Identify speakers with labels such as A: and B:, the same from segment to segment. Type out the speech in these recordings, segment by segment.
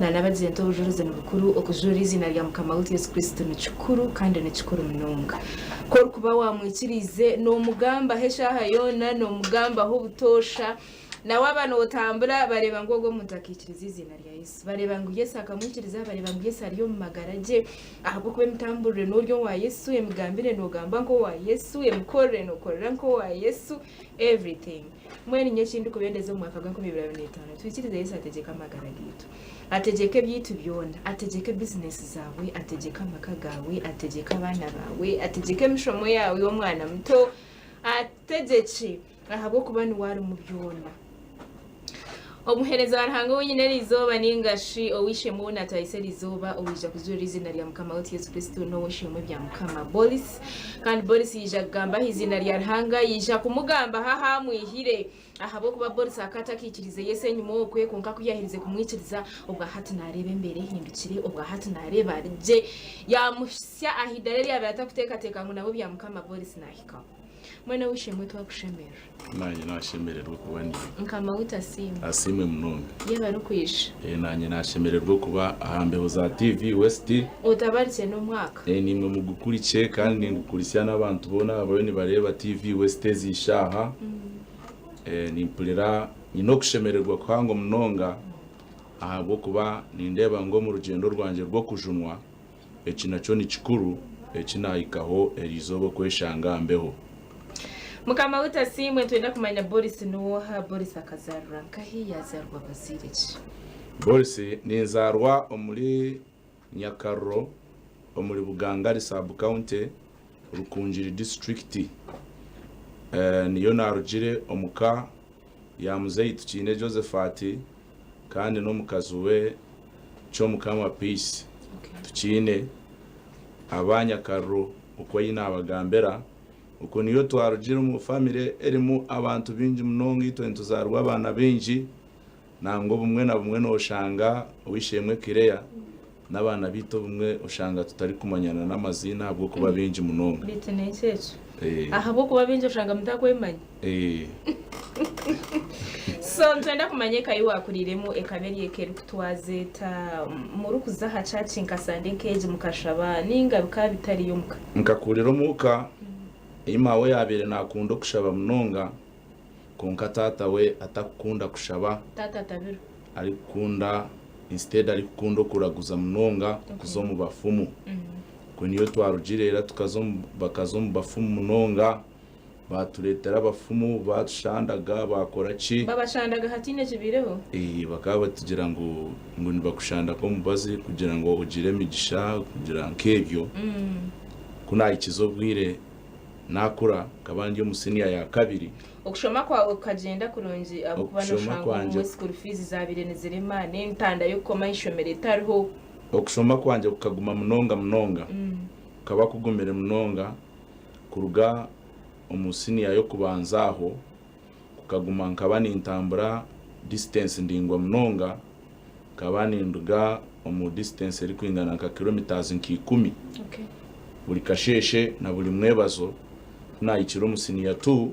A: na nabazento ujuruze n'ubukuru okujura izina rya Mukama Yesu Kristo ni cikuru kandi ni cikuru munonga ko kuba wamwikirize no mugamba hesha hayona no mugamba ho butosha na wabano utambura bareba ngogo mutakikiriza izina rya Yesu bareba ngo Yesu akamwikiriza bareba ngo Yesu ariyo mumagaraje ahubwo kube mtamburire n'uryo wa Yesu emigambire no gamba ngo wa Yesu emkorere no korera ngo wa Yesu everything mwene nyeshindi kubendeze mu mwaka wa 2025 twikirize Yesu ategeka amagara gitu ategeke byitu byona ategeke business zawe ategeka makagawe ategeka abana bawe ategeke mishomo yawe yo mwana muto ategeke ahabwo kubani wari mu byona omuhereza barahanga wenyine rizoba ningashi owishe mubona tayise rizoba owija kuzura izina rya Mukama Yesu Kristo no wishimwe bya Mukama Boris kandi Boris yija gamba izina rya Rahanga yija kumugamba haha mwihire ahabo kuba Boris akata kikirize Yesu nyuma okwe konka kuyahirize kumwikiriza ubwa hati narebe mbere hindukire ubwa hati nareba je yamusya ahidare yabata kuteka ngo nabo bya Mukama Boris nahika mwene wishimwe twakushemera
B: nanye nashemererwa kuba ndi
A: Mukama utasimwe
B: asimwe munonga
A: yeba no kwisha
B: nanye nashemererwa kuba ahambeho za TV West
A: utabaritse no mwaka
B: nimwe mu gukurikiye kandi ngukurikira n'abantu bona abayoni bareba TV West zishaha nimpulira no kushemererwa kwango munonga ahabwo kuba nindeba ngo mu rugendo rwanje rwo kujunwa naco ni cikuru nahikaho erizobo kweshanga mbeho
A: Mukama utasimwe twenda kumanya Boris nuha Boris akazarura nkahi yazarwa baziriki
B: Boris nizarwa omuri Nyakarro omuri Bugangari sub county Rukunjiri district niyo narugire omuka ya muzeyi tukine Josephati kandi no mukazuwe cyo Mukama Peace tukine Abanyakarro uko yina abagambera uko niyo twarugire mu family erimu abantu binji munonga ito ntuzarwa abana binji nango bumwe na bumwe no shanga wishemwe kireya n'abana bito bumwe ushanga tutari kumanyana n'amazina bwo kuba binji munonga
A: bite necyecho aha bwo kuba binji ushanga mutakwemanya so ntwenda kumanyeka yiwa akuriremo ekaberiye keru twazeta muri kuzaha church nkasande keje mukashaba ningaruka bitari yo
B: mukakuriro muka imawe yabere nakundo kushaba munonga konka tata we atakunda kushaba
A: tata tabiro
B: ari kunda instead ari kundo kuraguza munonga kuzo mu bafumu ko niyo twarugirera bakazo mu bafumu munonga baturetera abafumu bashandaga bakora ki
A: babashandaga hatine kibireho
B: bakaba batugira ngo nibakushanda ko mubazi kugira ngo ugire migisha kugira nkebyo kuna ikizobwire nakura kabandi yo musiniya ya kabiri
A: okushoma kwawe ukagenda kurungi abukubana shango mu school fees zabire nezirema n'intanda yo koma ishomere tariho
B: okushoma kwanje ukaguma munonga kaba kugumire munonga kuruga omusiniya yo kubanzaho kukaguma nkabani intambura distance ndingwa munonga kabani nduga omu distance eri kwingana nka kilometers 10 buri kasheshe na buri mwebazo na ikiro musiniya tu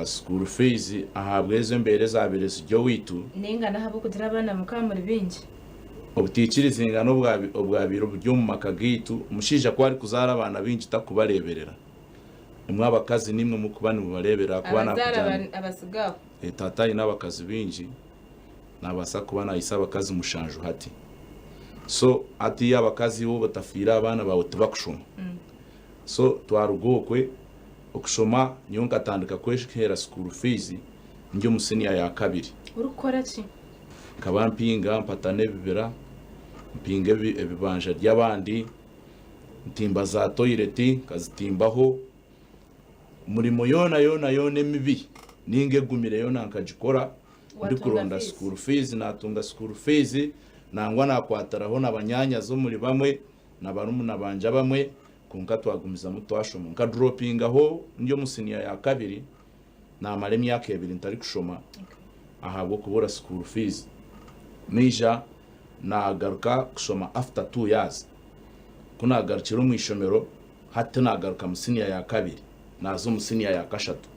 B: school fees ahabweze mbere zabire sijyo witu
A: ninga nahabo kudira abana mukamuri binji
B: obutikiriza ingano obwabiro byo mu makagitu umushija kwari kuzara abana binji takubareberera umwe abakazi nimwe mu kubana mubarebera kubana
A: kujana abasigaho
B: tata ina abakazi binji nabasa kubana isaba abakazi mushanju hati so ati abakazi bo batafira abana bawe tubakushoma so twarugokwe okushoma niyo nkatandika kweshera school fees njyo musiniya ya kabiri
A: urukora ki
B: kabampinga mpatane bibera mpinge ebibanja ry'abandi ntimba za toilet kazitimbaho murimo yona mibi ninge gumire yona nkajikora ndi kuronda school fees natunga school fees nangwa nakwataraho nabanyanya zo muri bamwe nabarumu nabanja bamwe kunka twagumiza mutwashoma nka dropping aho njyo musiniya ya kabiri na maremi yake ebiri ntari kushoma ahabwo kubura school fees nija nagaruka kushoma after 2 years kuna garukira mu ishomero hata nagaruka musiniya ya kabiri nazo musiniya ya kashatu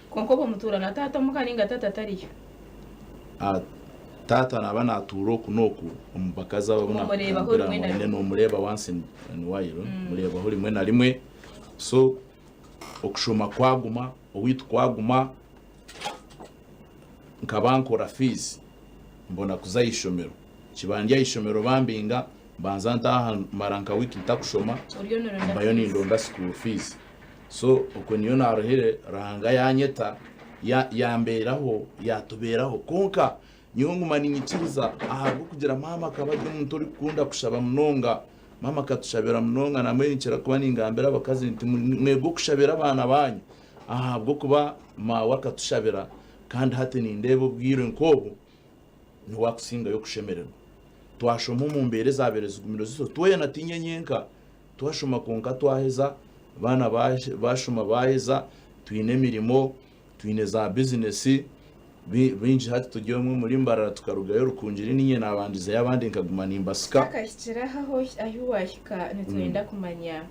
A: konko bo mutura na tata mukaninga tata tariyo
B: tata naba naturo kunoku umubakaza babona no mureba once in while mureba hori mwe na rimwe so okushoma kwaguma owitu kwaguma nkabankora fees mbona kuzayishomero kibandya ishomero bambinga banza ntaha maranka wiki ntakushoma bayo nindonda school fees so uko niyo narohere ranga yanyeta yamberaho yatuberaho konka niyo ngumani nyikiriza ahabwo kugira mama kabajye umuntu uri kunda kushaba munonga mama katushabera munonga namwe nkira kuba ningambera bakazi nti mwego kushabera abana banyu ahabwo kuba mawa katushabera kandi hati nindebo bwire nkobo ni wakusinga yo kushemererwa twashoma mu mbere zabereza gumiro ziso twoye natinye nyenka twashoma konka twaheza bana bashoma baheza twine mirimo twine za business binji hati tugiye muri mbarara tukarugayo rukunjiri ninye nabandiza yabandi nkaguma nimbasika
A: akashyiraho aho wahika nitwenda kumanya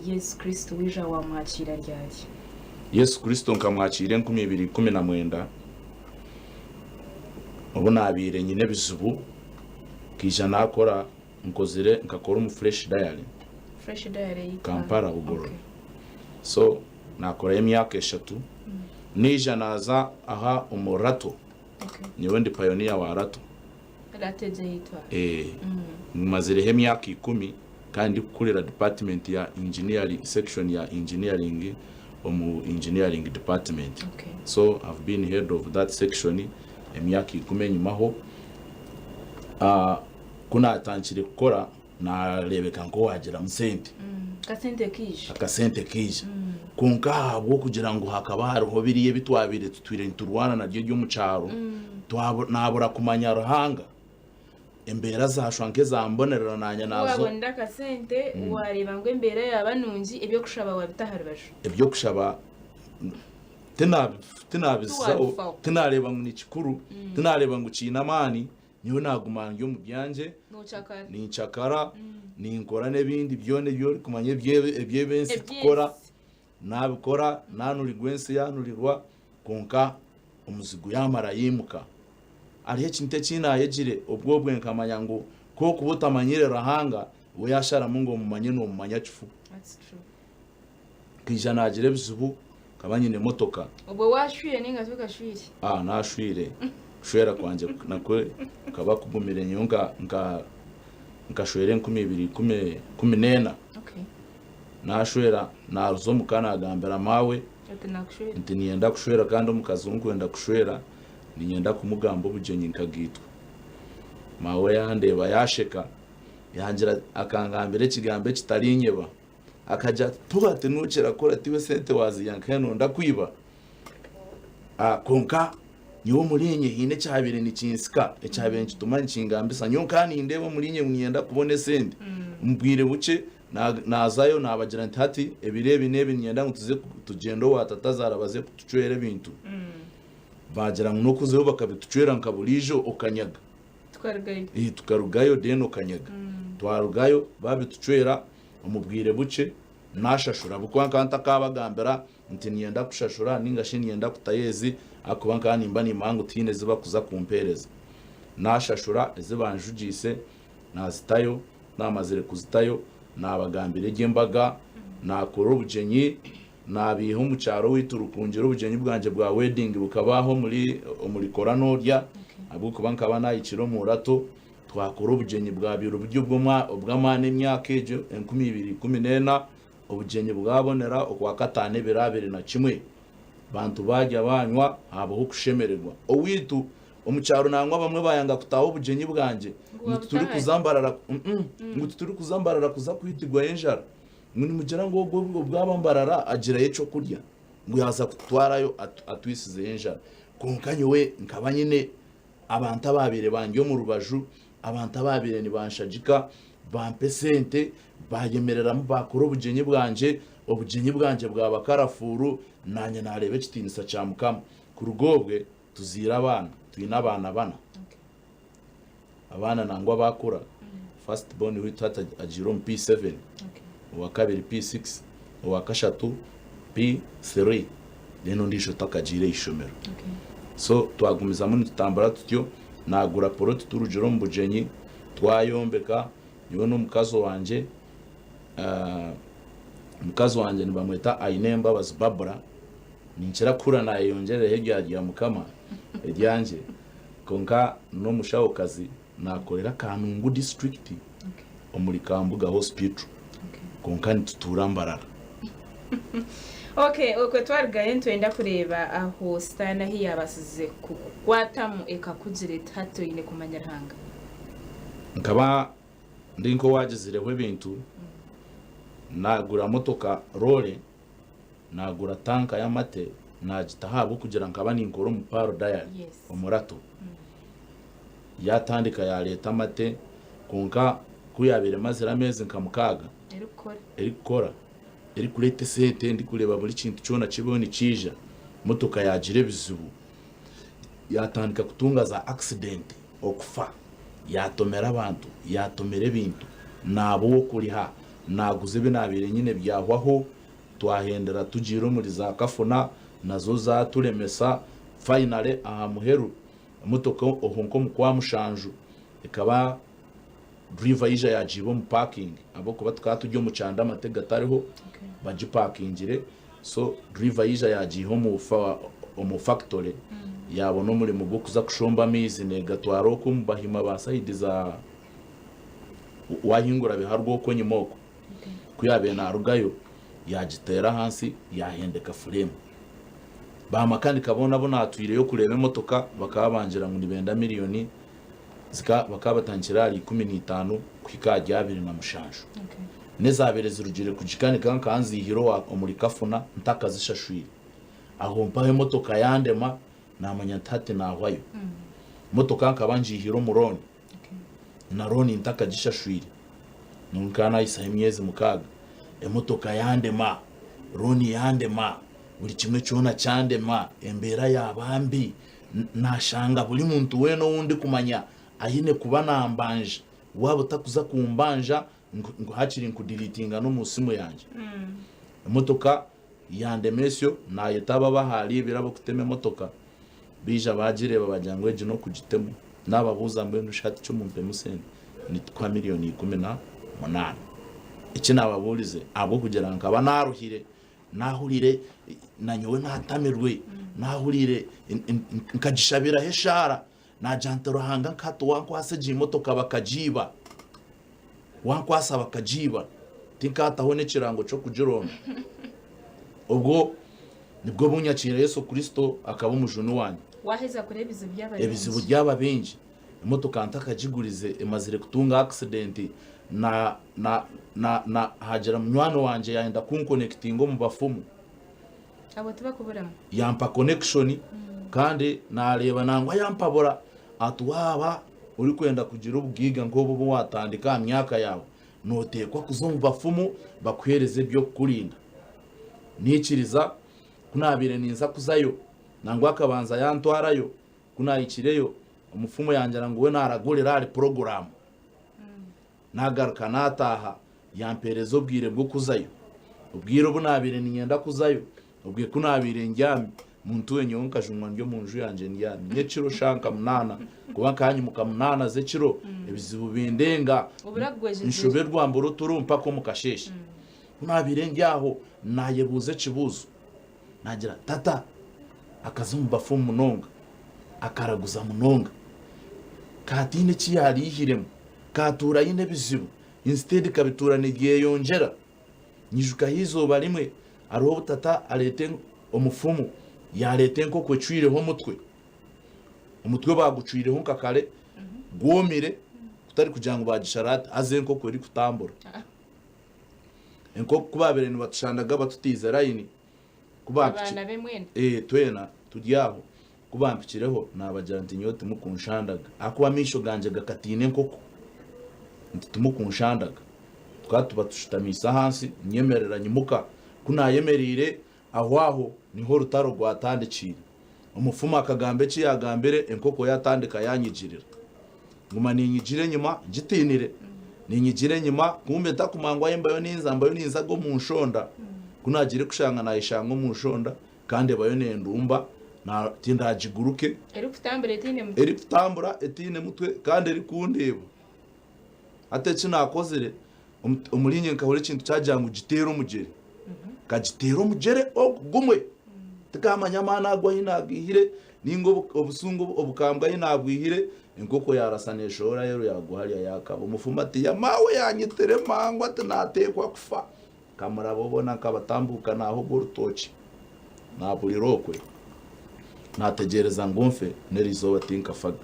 A: Yesu Kristo wija wa mwakira ryari
B: Yesu Kristo nkamwakire 2019 ubu nabire nyine bizubu kija nakora nkozire nkakora mu fresh diary Kampala Bugoro okay. So nakora emyaka 3 nija naza aha umurato okay. Niwe ndi pioneer wa rato
A: rateje yitwa
B: mazire emyaka 10 kandi kukorera department ya engineering section ya engineering mu engineering department
A: okay.
B: So I've been head of that section emyaka 10 nyumaho kuna atanchire gukora narebeka ngo wagira musente akasente kije kunka habwo kugira ngo hakaba hariho biriye bitwabire tutwire nturwana naryo ryo mu cyaro nabura kumanya ruhanga embera zashwanke zambonerera nanya nazo
A: wabonda akasente wareba ngo embera yabanungi ibyo kushaba wabitaharbaje
B: ibyo kushaba tinareba ngo nikikuru tinareba ngo cinamani niyo nagumanga yo mu byanje ni chakara ni nkora nebindi byone byo kumanye byebensi tukora nabikora nanuri gwensi yanurirwa konka umuzigo yamara yimuka arihe kinte kina yegire ubwo bwe nkamanya ngo ko kubutamanyire rahanga we yashara mungo mumanye no mumanya chifu
A: that's true
B: kijana agire bizubu kabanye ne motoka
A: ubwo washwire ninga tukashwire
B: nashwire shwera kwanje nakwe kaba kugumire nyonga nkashwere 2019
A: okay
B: nashwera naruzo mukana agambera mawe nti niyenda kushwera kandi umukazungu wenda kushwera niyenda kumugamba ubujenyi nkagitwa mawe yandeba yasheka yangira akangambere kigambe kitarinyeba akaja tubate nucera kora tiwe sente wazi yankano ndakwiba konka niwo murinye hine cyabire ni kinsika ecyabire kituma nkingambisa nyonkani ndebo murinye mwiyenda kubone sente mbwire buce nazayo nabagira ntati ebirebe nebe nyenda ngutuze tugendo watatazara baze kutucwere bintu bagira no kuzeho bakabitucwera nkabulijo okanyaga tukarugayo deno kanyaga twarugayo babitucwera umubwire buce nashashura bukwankanta kabagambera nti niyenda kushashura ningashi niyenda kutayezi akubanka nimba nimangu tine ziba kuza kumpereza nashashura zibanjugise nazitayo namazire kuzitayo nabagambire gembaga nakora ubujenyi nabiho mu cyaro witurukungiro ubujenyi bwanje bwa wedding bukabaho muri korano rya abwo kubanka bana ikiro mu rato twakora ubujenyi bwa biro buryo bw'amane myaka ejo 2019 ubujenyi bwabonera okwa katane birabere na kimwe bantu bajya banywa habaho kushemererwa owitu omucyaro nangwa bamwe bayanga kutaho ubujenyi bwanje turi kuzambarara kuza kwitigwa yenjara nguni mugera ngo ubwo bwabambarara agira yeco kurya ngo yaza kutwarayo atwisize yenjara konkanye we nkaba nyine abantu ababire bangiyo mu rubaju abantu ababire ni banshajika bampesente bayemereramo bakora ubujenyi bwanje bwaba karafuru nanye narebe kitinisa cya mukama ku rugobwe tuzira abana twina abana bana abana nangwa bakura first born witata ajiro P7 uwa kabiri P6 uwa kashatu P3 leno ndisho takajire ishomero so twagumiza muri tutambara tutyo nagura poroti turugero mu bujenyi twayombeka niwe n'umukazo wanje umukazo wanje nibamwita Ainemba Bazibabura ninchira kura na yongere hirya ya mukama ryanje konka no mushaho kazi nakorera Kanungu district omuri Kambuga hospital konka nituturambarara.
A: Okay, uko twargaye twenda kureba aho stana hiya basize kukwatamu ekakugire tato ine kumanyarhanga.
B: Nkaba ndinko wagizireho ibintu nagura motoka role nagura tanka y'amate nagitahabo kugira nkaba ninkoro mu paro diary omurato yatandika ya leta amate konka kuyabire mazira mezi nkamukaga erikora eri kurete sente ndi kureba buri kintu cyona kiboni cija motoka yagire bizubu yatandika kutunga za accident okufa yatomera abantu yatomera ibintu nabo kuriha naguze binabire nyine byahwaho twahendera tugiro muri za kafuna nazo za turemesa finally aha muheru motoka ohonko mukwa mushanju ikaba driver yija yajibo mu parking abo kuba tukatujyo mu cyanda amatega tariho baji parkingire so driver yija yajiho mu factory yabona muri mu gukuza kushomba amizi negatwaro ko mbahima basayidiza wahingura biharwo ko nyimoko kuyabe na rugayo yagitera hansi yahendeka frame bamakandi kabona bo natwire yo kureba motoka bakabangira ngo nibenda miliyoni bakabatangira ari 15 kwikajya 2 na mushanju nezabere zirugire kujikani kanzi hiro wa omuri kafuna ntakazishashwire aho mpahe motoka yandema namanya ntate nahwayo motoka nkabanje hiro muroni na roni ntakagishashwire nunkana isa imyezi mukaga emotoka yandema roni yandema buri kimwe cyona cyandema embera yabambi nashanga buri muntu we no wundi kumanya ahine kuba nambanje wabo takuza kumbanja ngo hakiri nkudilitinga no musimu yanje emotoka yandemesyo nayo taba bahari birabo kuteme motoka bija bagireba bajyangwe je no kugitemo nababuza mbe nushati cyo mu mpemusene ni 3 miliyoni 18 iki nababurize abo kugira ngo aba naruhire nahurire nanyowe natamirwe nahurire nkajishabira heshara na jantero hanga kato wankwase jimotoka bakajiba wankwasa bakajiba tinkata hone kirango cyo kujironda ubwo nibwo bunyakira Yesu Kristo akaba umujunu wanyu
A: waheza kurebizo
B: ebizibu byaba benji imotoka ntakajigurize emazire kutunga accident na hajera mnywano wanje yaenda kunconnectingo mu bafumu
A: abo tubakuburamo
B: yampa connection kandi nareba nangwa yampabora atuwaba uri kwenda kugira ubwiga ngo bo watandika myaka yawe notekwa kuzumva bafumu bakwereze byo kurinda nikiriza kunabire ninza kuzayo nangwa akabanza yantwarayo kunayikireyo umufumu yanjara ngo we naragurira ari program nagaruka nataha yamperezo bwire bwo kuzayo ubwire bunabire ninyenda kuzayo ubwiye kunabire njyami muntu wenye onkajumwa ndyo munju yanje njyami nyekiro shanka munana kuba kanyi mukamunana ze kiro ebizibu bindenga nshoberwa mboro turumpa ko mukasheshe kunabire njyaho nayebuze kibuzo nagira tata akazumba bafu munonga akaraguza munonga katine kiyari ihiremo katura yine bizibu instead kabitura nigiye yongera nyijuka hizo barimwe ariho butata arete umufumu yarete nko kwecwireho umutwe bagucwireho kakare gwomire kutari kugira ngo bagisharate aze nko kweri kutambura enko kubabere ni batushandaga batutize line
A: kubabana bemwene
B: twena tujyaho kubampikireho nabajanti nyote mukunshandaga akuba misho ganje gakatine nkoko ntitumukunshandaga twatuba tushitamisa hansi nyemerera nyimuka kunayemerire ahwaho niho rutaro rwatandikira umufuma akagambe cyagambere enkoko yatandika yanyigirira nguma ninyigire nyuma ngitinire ninyigire nyuma kumbe takumangwa yembayo ninza go mu nshonda kunagire kushanga nayishanga mu nshonda kandi bayo nendumba na tindagiguruke
A: eri kutambura etine mutwe
B: eri kutambura etine mutwe kandi eri kundeba ate kinakozere umurinye nkahore ikintu cyagira ngo gitera umugere kagitera umugere ogumwe tukamanya mana agwa hinagihire ningo obusungu obukambwa hinagwihire inkoko yarasaneshora rero yaguhariya yakaba umufuma ati yamawe yanyitere mangwa tunatekwa kufa kamara bobona kabatambuka naho gorutoki naburirokwe nategereza ngumfe nerizoba tinkafaga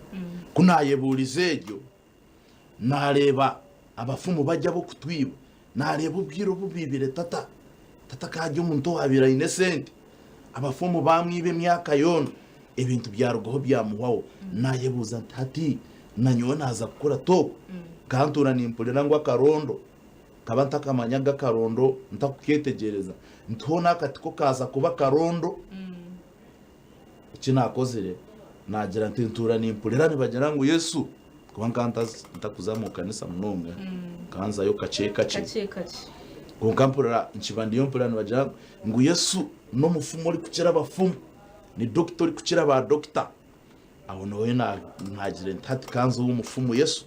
B: kunayeburize iryo nareba abafumu bajya bo kutwiba nareba ubwiro bubibire tata kajya umuntu wabira innocent abafumu bamwibe imyaka yona ibintu byarugoho byamuhaho nayebuza ntati nanyo naza gukora toko kantura nimpurira ngo akarondo kaba ntakamanyaga karondo ntakuketegereza ntona akatiko kaza kuba karondo kinakozere nagira ntintura nimpurira nibagira ngo Yesu kuba nkanta ntakuzamuka nisa munonga kanza yo kaceka konkampura nchibandiyo mpura nibagira ngo Yesu no mufumo uri kukira abafumu ni doctor uri kukira ba doctor aho nowe ntagire ntati kanzo w'umufumu Yesu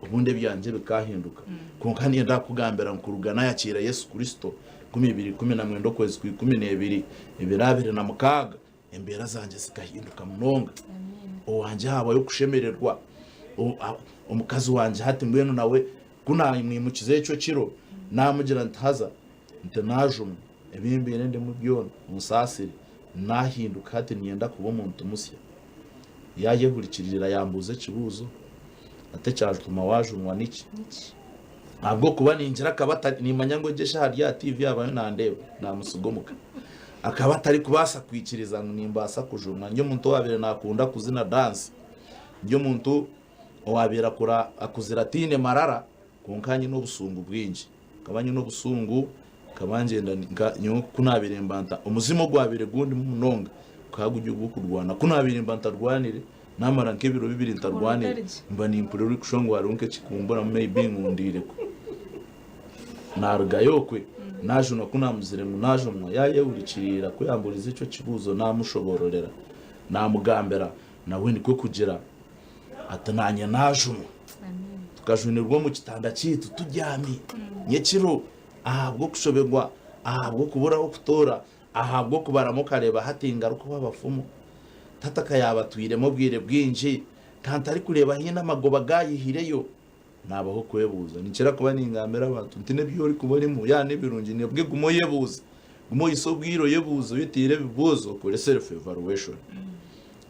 B: ubunde byanje bikahinduka konka niye ndakugambira nkurugana yakira Yesu Kristo 2012 kwezi ku 12 ibirabire na mukaga embera zanje zikahinduka munonga owanje haba yo kushemererwa umukazi wanje hati mbweno nawe kunamwimukize cyo kiro namugira ntaza ntanajum ebimbere ndi mu byona musasire nahinduka hati niyenda kuba umuntu musya yaje kurikirira yambuze kibuzo atecyaje wajunwa niki ntabwo kuba ninjira akaba nimanya ngo ngesha hariya TV yabaye nandeba namusugomuka akaba atari kubasa kwikiriza nimbasa kujunwa nyo muntu wabere nakunda kuzina dance nyo muntu wabera kura akuzira tine marara konkanye no busungu bwinji kabanye no busungu kabangenda nyo kunabirembanta umuzimo gwabire gundi munonga kagujye gukurwana kunabirembanta rwanire namara nkebiro bibiri ntarwanire mba nimpure uri kushongwa runke kikumbura maybe ngundire ko narugayokwe najuna kunamuzire munajumwa yaye urikirira kuyamburiza ico kibuzo namushobororera namugambera nawe niko kugira atananye najumwa tukajunirwa mu kitanda cyitu tujyami nyekiro ahabwo kushobegwa ahabwo kuburaho kutora ahabwo kubaramo kareba hatingaruka babafumu tataka yabatwiremo bwire bwinji kandi ari kureba hino amagoba gayihireyo nabaho kwebuza nikira kuba ningambera abantu ntine byo uri kubonemo yane birungi nebwe gumo yebuza gumo isobwiro yebuza bitire bibuzo kore self evaluation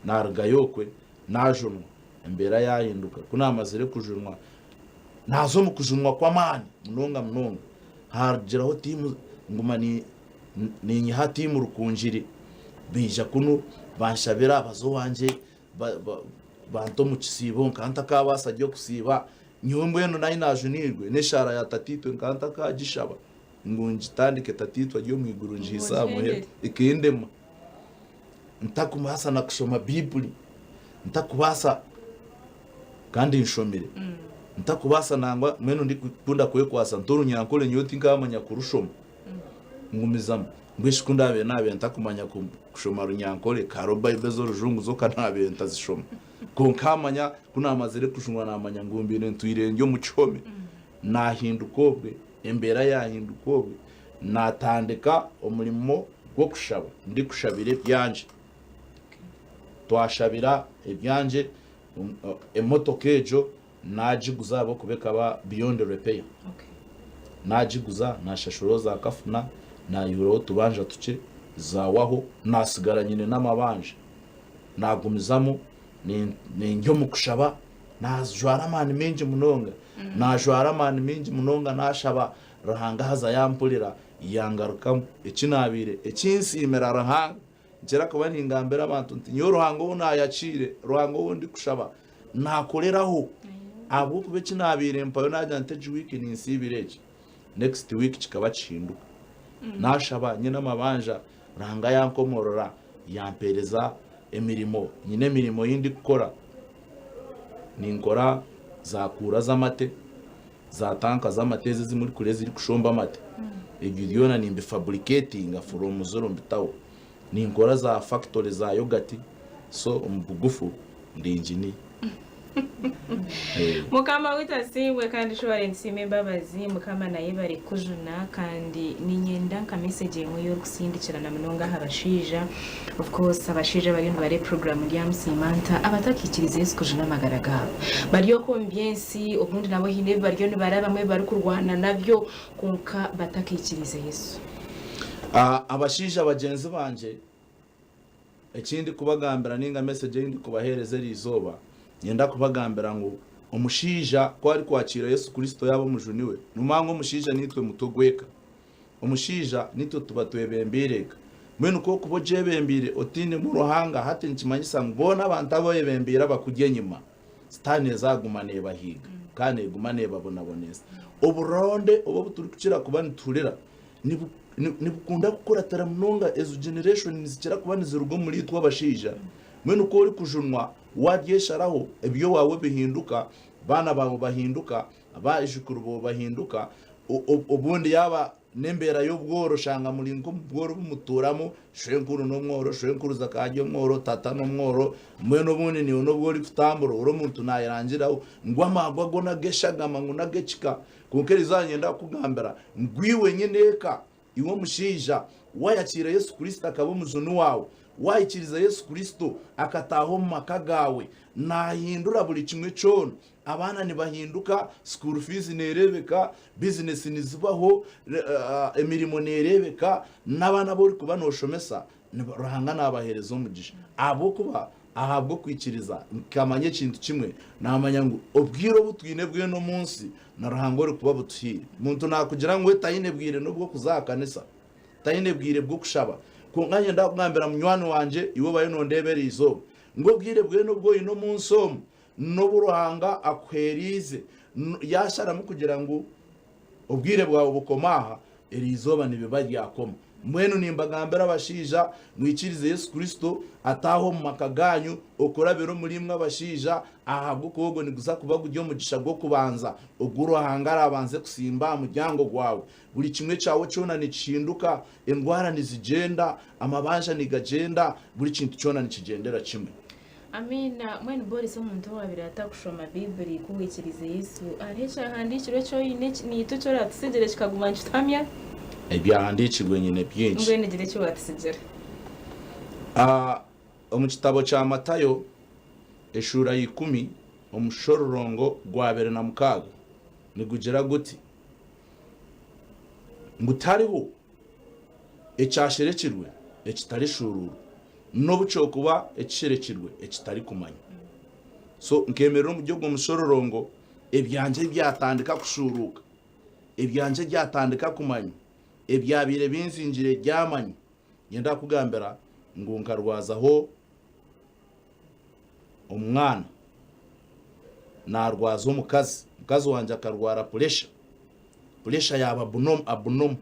B: narugayokwe najunwa embera yahinduka kunamazire kujunwa nazo mu kujunwa kwa mani munonga hagiraho timu ngumani ni nyihati mu rukunjiri bija kuno banshabira abazo wanje banto mu kisibo nkanta kabasa ryo kusiba nyumbweno nayi najunirwe neshara ya tatitwe nkanta kagishaba ngunji tandike tatitwa ryo mwiguru njisa muhe ikindema ntakumasa na kusoma Bible ntakubasa kandi nshomire ntakubasa nangwa mweno ndi kunda kwekwasa nturu nyankole nyoti ngamanya kurushoma ngumizamo ngwishikunda abe nabe ntakumanya kushoma runyankole karo Bible zo rujungu zo kanabe ntazishoma konkamanya kunamazire kushumwa namanya ngumbire ntwirenge mu cyome nahindukobwe embera yahindukobwe natandika umurimo wo kushaba ndi kushabire byanje twashabira ibyanje emotokejo najiguza abo kubekaba beyond repair najiguza nashashuro za kafuna na euro tubanja tuce zawaho nasigara nyine n'amabanje nagumizamo ni njyo mu kushaba najwara mani minji munonga najwara mani minji munonga nashaba rahanga haza yampulira yangaruka ikinabire ikinsimera rahanga njera kuba ningambera abantu nti nyo ruhango unayacire ruhango wundi kushaba nakoreraho abo kube kinabire mpayo najya nteje week ni nsibireje next week kikaba cinduka nashaba nyina mabanja ranga yankomorora yampereza emirimo nyine mirimo yindi gukora ninkora zakura z'amate zatanka z'amateze zimuri kure ziri kushomba amate ibyo yona nimbe fabricating from zoro mbitawo ninkora za factory za yogurt so bugufu ndi engineer.
A: Mukama witasimbwe kandi shobora nsime mbabazi mukama naye bari kujuna kandi ninyenda nka message yemwe yo kusindikirana munonga habashija. Of course abashija bari bare program ya Msimanta abatakikiriza Yesu kujuna magaragabo bariyo kombiensi ubundi nabo hine bariyo ni bara bamwe bari kurwana nabyo kunka batakikiriza Yesu.
B: Abashija bagenzi banje ekindi kubagambira ninga message yindi kubahereze rizoba nyenda kubagambira ngo umushija ko ari kwakira Yesu Kristo yabo mujuniwe numango umushija nitwe mutogweka umushija nitwe tuba twebembireka mwene uko kuboje bembire otine mu ruhanga hati nkimanyisa ngibona abantu abo yebembira bakujye nyima stane zagumane bahiga kandi gumane babonaboneza uburonde ubo buturi kucira kuba niturira nibukunda gukora taramunonga ezo generation zikira kuba nizirugo muri twabashija mwene uko uri kujunwa wadyesharaho ebyo wawe bihinduka bana bawe bahinduka abajikuru bo bahinduka ubundi yaba nembera y'ubworo shanga muri ngo bworo bumuturamo shenkuru no mworo shenkuru zakajyo mworo tata no mworo mwene ubundi ni no bwori kutamburo uro muntu nayirangiraho ngo amagwa go nageshagama ngo nagecika kunkeriza nyenda kugambira ngwiwe nyeneka iwo mushija wayakira Yesu Kristo akaba muzunu wawe wayikiriza Yesu Kristo akataho mu makagawe nahindura buri kimwe cyono abana nibahinduka school fees nerebeka business nizibaho emirimo nerebeka nabana bori kuba noshomesa rahanga nabaherezo mugisha abo kuba ahabwo kwikiriza kamanye kintu kimwe namanya ngo obwiro butwine bwe no munsi narahangore kuba butuhire muntu nakugira ngo tayine bwire no bwo kuzakanisa tayine bwire bwo kushaba kunganye ndakugambira munywani wanje iwo bayo nondebere izo ngo bwire bwe no bwo ino munso no buruhanga akwerize yashara mu kugira ngo ubwire bwawe bukomaha erizoba nibibagiye akoma mwenu nimbagambira abashija mwikirize Yesu Kristo ataho mu makaganyu okorabero muri mwe abashija ahabwo kogo niguza kuba gujyo mugisha gwo kubanza oguro hangara abanze kusimba mujyango gwawe buri kimwe cyawe cyona nicinduka indwara nizigenda amabanja nigagenda buri kintu cyona nikigendera kimwe.
A: Amina mwene Boris omuntu wabirata kushoma Bible kuwikirize Yesu aresha handikiro cyo ni tutora tusigere kikaguma nchitamya
B: ebyahandikirwe nyine byinshi
A: ngwene gire cyo watusigera
B: mu kitabo cya Matayo eshura 10 umushororongo gwa 26 nigugera guti ngutariho ecyasherekirwe ekitari shururu no buco kuba ekisherekirwe ekitari kumanya so nkemerero mu byo umushororongo ebyanje byatandika kushuruka ebyanje byatandika kumanya ebyabire binzinjire ryamanye yenda kugambira ngo nkarwazaho umwana narwaza umukazi wanje akarwara pressure yaba abunum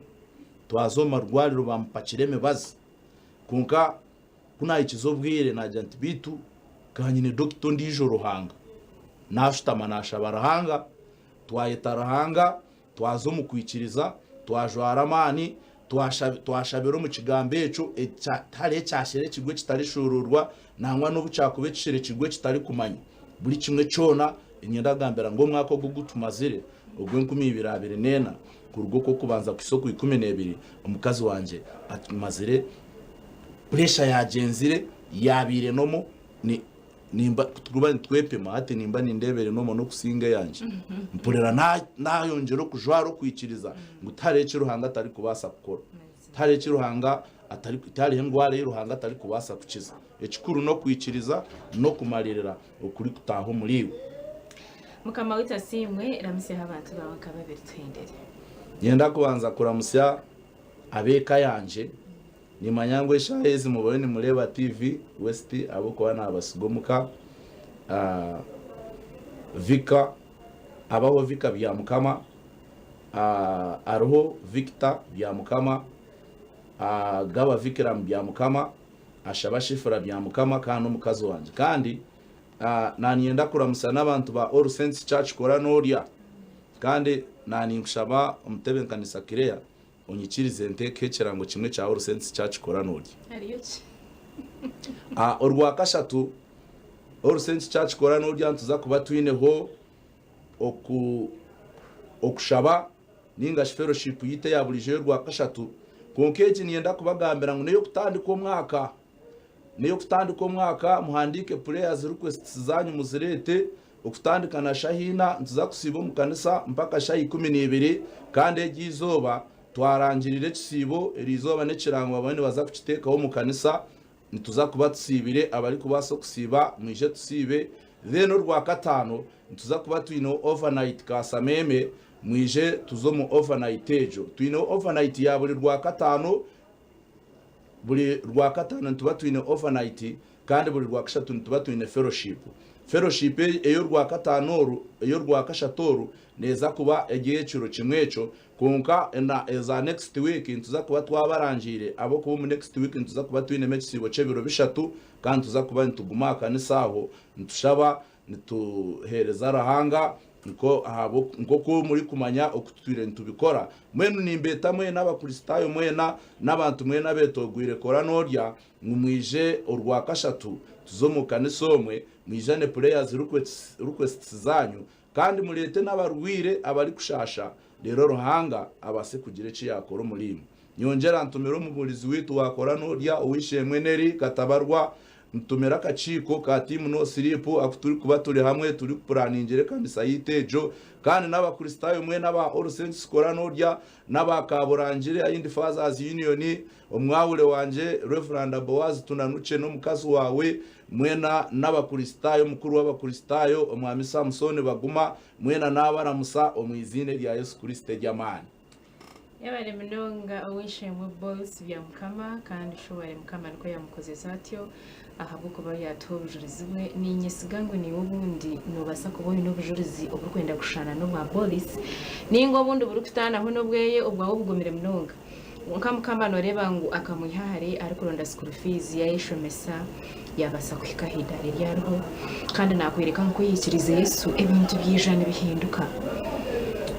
B: twazoma rwariro bampakireme bazi kunka kuna ikizobwire na agent bitu kanyine doctor ndijo ruhanga nashutama nashabarahanga twayetarahanga twazomu kwikiriza twajwara mani twashabero mu kigambe eco tare cyashere kigwe kitari shururwa nangwa no bucakube kishire kigwe kitari kumanya buri kimwe cyona inyenda gambera ngo mwako gugutumazire ubwo 2022 nena kurugo ko kubanza kwisoko 12 umukazi wanje atumazire pressure yagenzire yabire nomo ni nimba turuba twepema ate nimba nindebere nomo no kusinga yanje mpurera nayongero kujwaro kwikiriza ngutare ruhanga atari kubasa gukora tare ruhanga atari hengware ruhanga atari kubasa kukiza ekikuru no kwikiriza no kumaririra ukuri kutaho muriwe
A: mukama witasimwe ramise abantu bawe kababiri twendere
B: yenda kubanza kuramusya abeka yanje ni manyangwe shahezi mubone mureba TV West abo kwa na abasigomuka Vika abaho Vika bya mukama aroho Victor bya mukama gaba Vikram bya mukama ashaba shifura bya mukama kandi umukazi wanje kandi nanyenda kuramusa n'abantu ba All Saints Church kora noria kandi nani nkushaba umutebe kanisa kireya unyikirize nteke kirango kimwe cya All Saints Church Koranuri
A: ariyo ki
B: urwa kashatu All Saints Church Koranuri tuza kuba twineho okushaba ninga fellowship yite ya bulije rwa kashatu konkeje niyenda kubagambira ngo neyo kutandika umwaka muhandike prayers requests zanyu muzirete okutandika na shahina ntuza kusiba mu kanisa mpaka shayi 12 kandi egizoba twarangirire kisibo erizoba nekirango abandi baza kukitekaho mu kanisa nituza kuba tusibire abari kubaso kusiba mwije tusibe then rwa katano nituza kuba twino overnight kasameme mwije tuzo mu overnight ejo twino overnight ya buri rwa katano ntuba twine overnight kandi buri rwa kashatu ntuba twine fellowship eyo rwa katano eyo rwa kashatoru neza kuba egiye ciro kimweco konka na eza next week ntuza kuba twabarangire abo kuba mu next week ntuza kuba twine mekisibo cebiro bishatu kandi tuza kuba ntuguma kanisaho ntushaba nituhereza rahanga nko ko muri kumanya okutwire ntubikora mwenu nimbeta mwe n'abakristayo mwena n'abantu mwe nabetogwire Koranuri mwije urwa kashatu tuzomuka nisomwe mwijane prayers requests zanyu kandi murete n'abarwire abari kushasha rero ruhanga abase kugire ci yakora umurimo nyongera ntumero mu burizi witu wa Koranuri uwishemwe neri katabarwa ntumera kaciko ka team no siripo akuturi kuba turi hamwe turi planingere kandi sayitejo kandi n'abakristayo mwe n'aba All Saints Koranuri n'abakaburangire ayindi Fathers Union umwawure wanje Reverend Boaz tunanuce no mukazi wawe mwena n'abakristayo mukuru w'abakristayo umwami Samson baguma mwena n'abaramusa omwizine rya Yesu Kristo ry'amani
A: yabare minonga owishemwe boss bya mukama kandi shobore mukama niko yamukoze satyo ahabuko ba yatobujurizwe ninyesigango ni ubundi nobasa kubona no bujurizi obukwenda gushana no bwa police ningo bundi buri kutana ho no bweye ubwawo bugomere minonga mukama noreba ngo akamuyahare ari kuronda school fees ya yishomesa yabasa kwikahida ryarho kandi nakwereka nko yikirize Yesu ebintu byijana bihinduka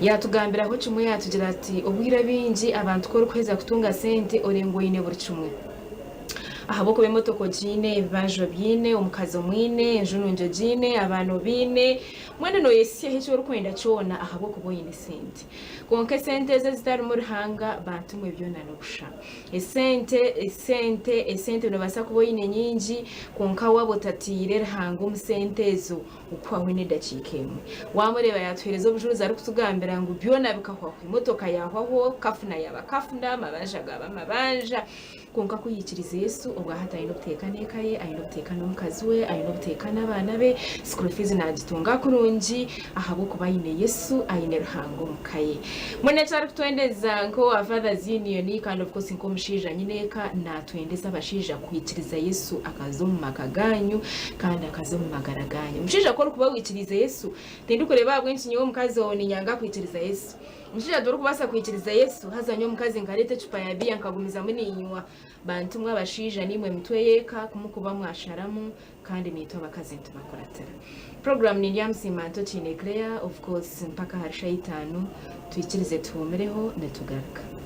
A: yatugambira ko kimwe yatugira ati ubwira bingi abantu ko rukweza kutunga sente orengo yine buri kimwe ahaboko bemotoko jine bajo byine umukazo mwine enjununjo jine abantu bine mwene no yesi hecho rukwenda cyona ahaboko boyine sente konke sente ze zitari muri hanga bantu mwe byo nano busha esente no basa kuboyine nyingi konka wabo tatire hanga umusentezo ukwawe ne dakikemwe wamureba yatwereza obujuruza ari kutugambira ngo byona bikahwa imotoka yahwaho kafuna yabakafuna mabanja gaba mabanja konka kuyikiriza Yesu ubwo hataye no guteka nekaye ayi no guteka n'umukazi we ayi no guteka n'abana be school fees nagitunga kurungi ahabo kubayine Yesu ayine ruhango mukaye mwene cyari kutwendeza nko Fathers Union kandi of course nko mushija nyineka natwendeza abashija kuyikiriza Yesu akazo mu makaganyu kandi akazo mu magaraganyu mushija ko kuba wikiriza Yesu tindi kureba bwenshi nyo mukazi woni nyanga kuyikiriza Yesu mushija dore kubasa kuyikiriza Yesu hazanyo mukazi ngarete chupa ya bia nkagumiza muri inywa bantu mwabashija nimwe mitwe yeka kumukuba mwasharamu kandi nito bakazi ntubakoratera program ni yamsimanto cine Claire of course mpaka harisha 5 tuyikirize tuwomereho ndatugaruka